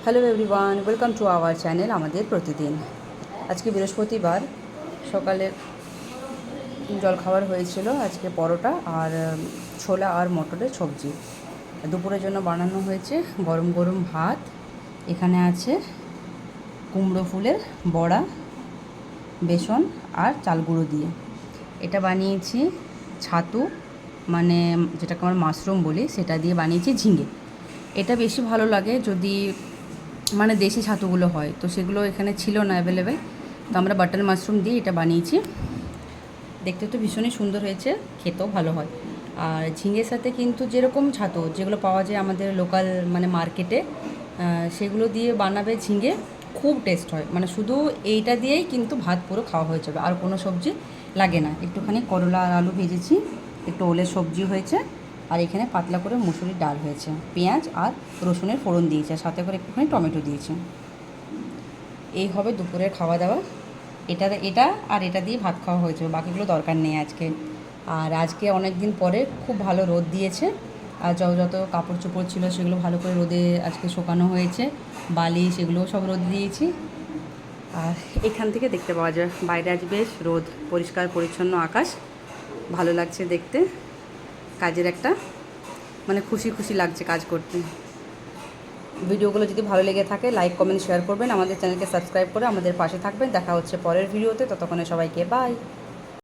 Hello everyone, welcome to our channel আমাদের প্রতিদিন। আজকে বৃহস্পতিবার, সকালে জলখাবার হয়েছিল আজকে পরোটা আর ছোলা আর মটরের সবজি। দুপুরের জন্য বানানো হয়েছে গরম গরম ভাত। এখানে আছে কুমড়ো ফুলের বড়া, বেসন আর চাল গুঁড়ো দিয়ে। এটা বানিয়েছি ছাতু, মানে যেটাকে আমরা মাশরুম বলি, সেটা দিয়ে বানিয়েছি ঝিঙে। এটা বেশি ভালো লাগে যদি মানে দেশি ছাতুগুলো হয়, তো সেগুলো এখানে ছিল না অ্যাভেলেবেল, তো আমরা বাটন মাশরুম দিয়ে এটা বানিয়েছি। দেখতে তো ভীষণই সুন্দর হয়েছে, খেতেও ভালো হয়। আর ঝিঙের সাথে কিন্তু যেরকম ছাতু যেগুলো পাওয়া যায় আমাদের লোকাল মানে মার্কেটে, সেগুলো দিয়ে বানাবে ঝিঙে, খুব টেস্ট হয়। মানে শুধু এইটা দিয়েই কিন্তু ভাত পুরো খাওয়া হয়ে যাবে, আর কোনো সবজি লাগে না। একটুখানি করলা আর আলু ভেজেছি, একটু ওলের সবজি হয়েছে, আর এখানে পাতলা করে মুসুরির ডাল হয়েছে, পেঁয়াজ আর রসুনের ফোড়ন দিয়েছে, সাথে করে একটুখানি টমেটো দিয়েছে। এই হবে দুপুরের খাওয়া দাওয়া। এটা আর এটা দিয়ে ভাত খাওয়া হয়েছে, বাকিগুলো দরকার নেই আজকে। আর আজকে অনেক দিন পরে খুব ভালো রোদ দিয়েছে, আর যত কাপড় চোপড় ছিল সেগুলো ভালো করে রোদে আজকে শুকানো হয়েছে, বালি সেগুলোও সব রোদ দিয়েছি। আর এখান থেকে দেখতে পাওয়া যায় বাইরে আজ বেশ রোদ, পরিষ্কার পরিচ্ছন্ন আকাশ, ভালো লাগছে দেখতে। কাজের একটা মানে খুশি খুশি লাগছে কাজ করতে। ভিডিওগুলো যদি ভালো লেগে থাকে লাইক কমেন্ট শেয়ার করবেন, আমাদের চ্যানেলকে সাবস্ক্রাইব করে আমাদের পাশে থাকবেন। দেখা হচ্ছে পরের ভিডিওতে, ততক্ষণে সবাইকে বাই।